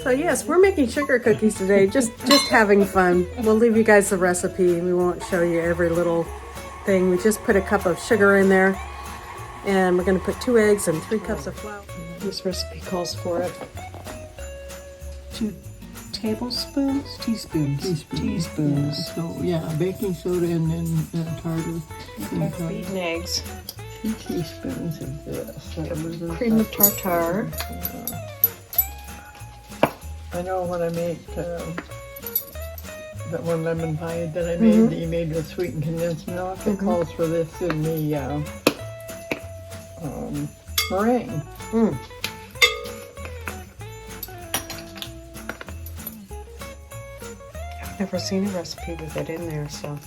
So yes, we're making sugar cookies today, just having fun. We'll leave you guys the recipe. We won't show you every little thing. We just put a cup of sugar in there, and we're going to put 2 eggs and 3 cups of flour. This recipe calls for it. 2 tablespoons? Teaspoons. Yeah, so yeah, baking soda and then tartar. Okay. Beaten eggs. 2 teaspoons of this. Cream of tartar. I know when I make that one lemon pie that I made, that you made with sweetened condensed milk, it calls for this in the meringue. I've never seen a recipe with it in there, so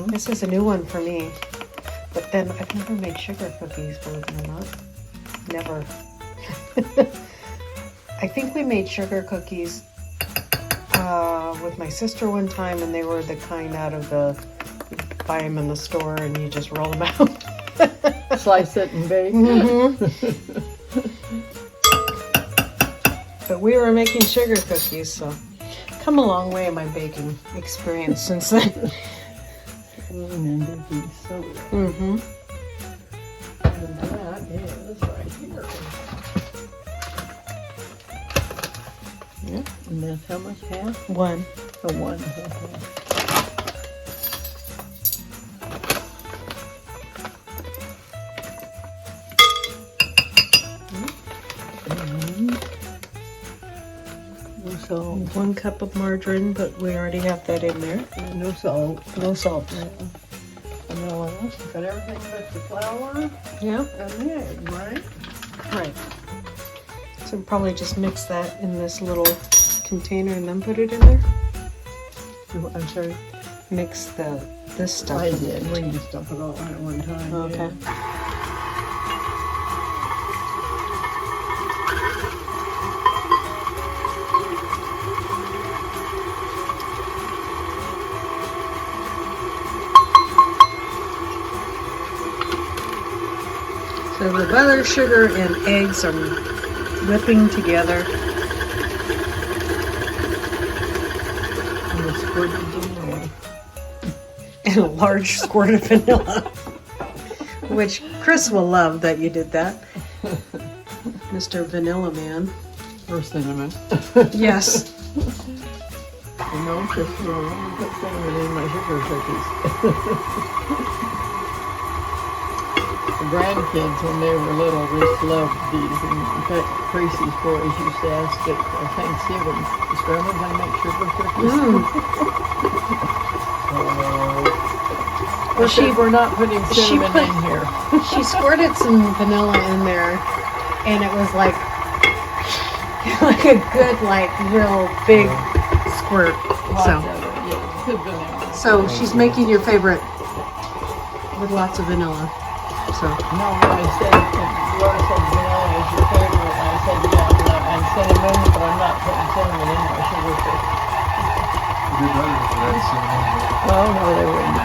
this is a new one for me. But then I've never made sugar cookies, believe it or not. Never. I think we made sugar cookies with my sister one time, and they were the kind out of the, you buy them in the store and you just roll them out. Slice it and bake. But we were making sugar cookies, so come a long way in my baking experience since then. And baking soda. And that is right here. Yeah. And that's how much? Half? 1. Oh, 1. No salt. 1 cup of margarine, but we already have that in there. No salt. No salt. Vanilla. Got everything but the flour Yeah. and the egg, right? Right. So probably just mix that in this little container and then put it in there. I'm sorry. Mix this stuff. I did. We can stuff it all at one time. Okay. Yeah. So the butter, sugar, and eggs are whipping together. And the squirt of vanilla. And a large squirt of vanilla. Which Chris will love that you did that. Mr. Vanilla Man. Or cinnamon. Yes. You know, Chris will only put cinnamon in my sugar cookies. The grandkids, when they were little, just loved these. And in fact, Tracy's boys used to ask at Thanksgiving, "Is Grandma going to make sugar cookies?" Well, we're not putting cinnamon in here. She squirted some vanilla in there, and it was like a good, real big squirt. So she's making your favorite with lots of vanilla. So. No, I said, Laura said vanilla is your favorite. I said, yeah, and cinnamon, but I'm not putting cinnamon in my sugar cookie. It'd be better if they had cinnamon. Oh, no, they wouldn't.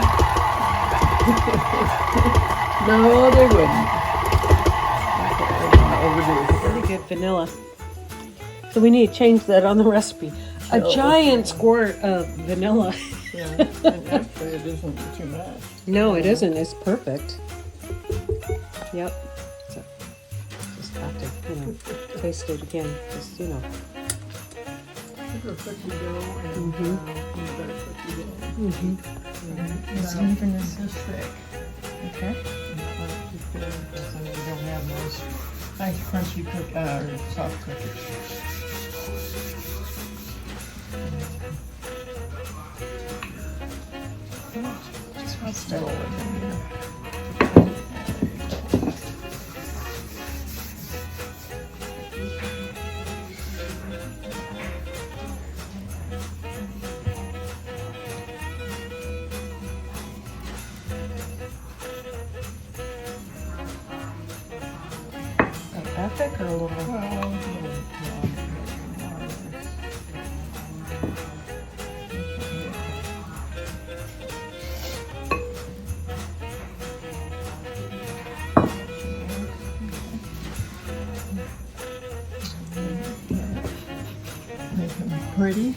No, they wouldn't. Pretty good vanilla. So we need to change that on the recipe. A giant squirt of vanilla. Yeah, and actually it isn't too much. No, it isn't. It's perfect. Yep. So just have to, taste it again. Just, Sugar cookie dough and butter cookie dough. It's even as this thick. Okay. We don't have those nice crunchy soft cookies. Just want to stir it. Thick or a little? pretty.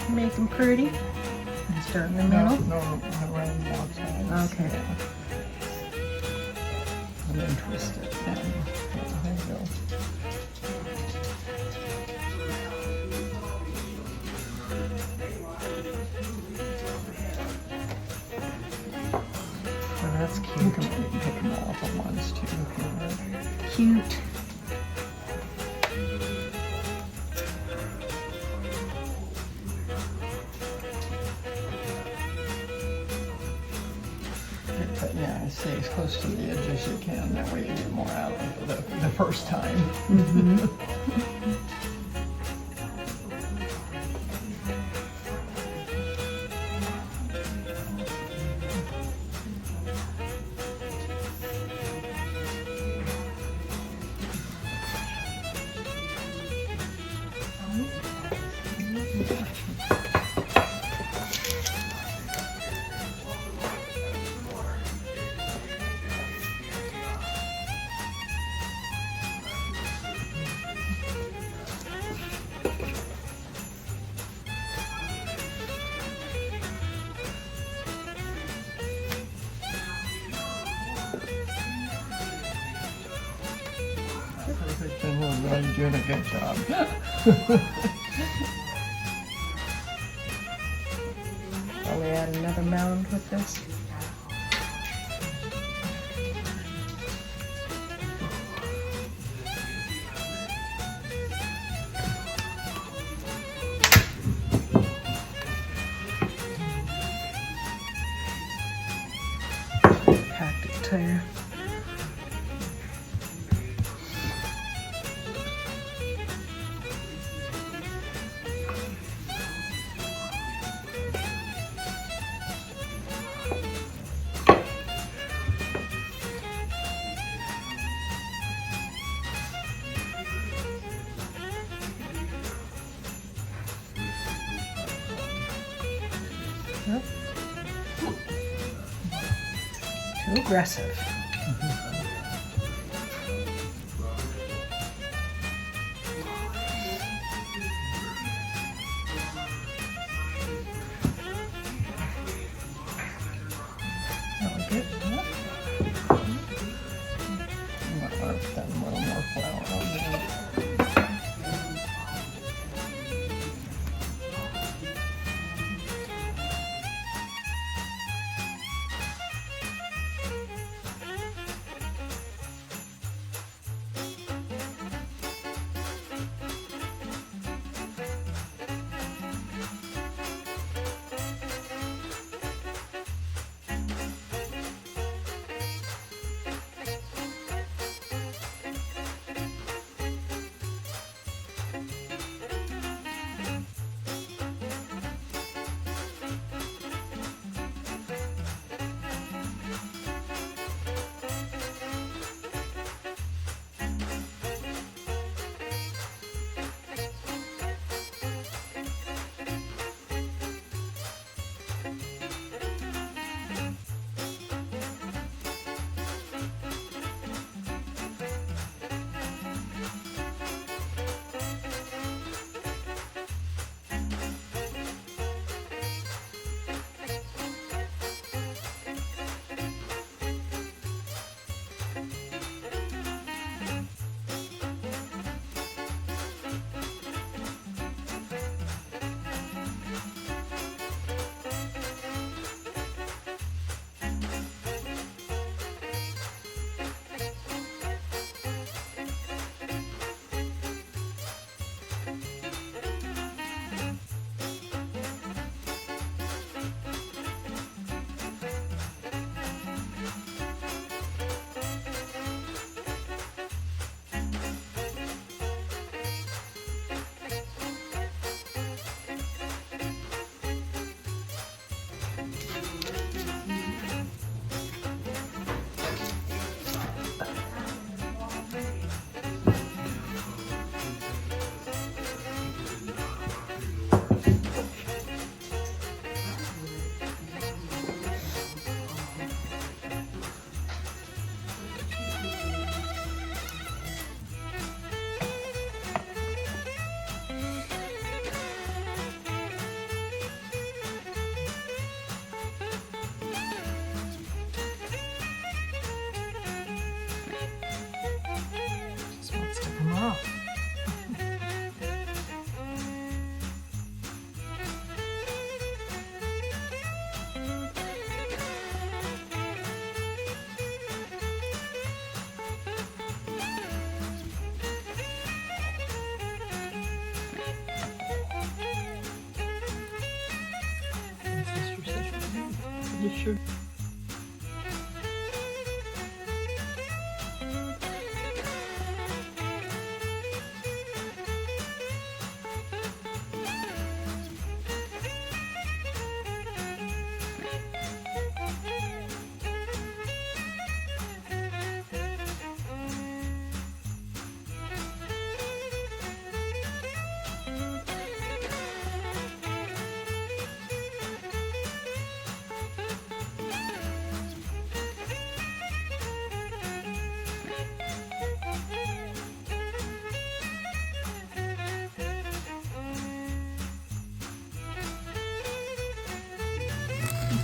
Make them pretty. And start in the middle. No, around the outside. Okay. Yeah. And then twist it. And, yeah, there you go. Oh, that's You cute. can pick them all up at once too if you want. Cute. But yeah, stay as close to the edge as you can. That way you get more out of the first time. Perfect, and we're really doing a good job. Shall we add another mound with this? Packed it tighter. Yep. Too aggressive. That look good? Yep. I might want to put a little more flour on there. the sugar.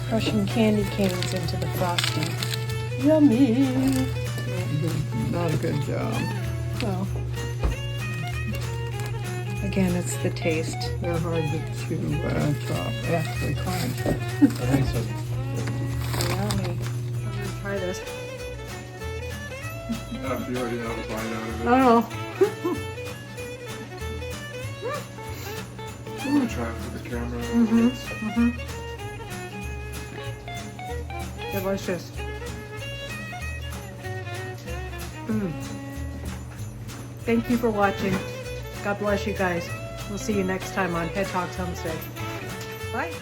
Crushing candy canes into the frosting. Yummy! Not a good job. Well, again, it's the taste. They're hard to chop, actually crunch. I think so. Yummy. I'm gonna try this. You already know the bite out of it. Oh, I'm gonna try it for the camera. delicious. Thank you for watching. God bless you guys. We'll see you next time on Hedgehog Homestead. Bye.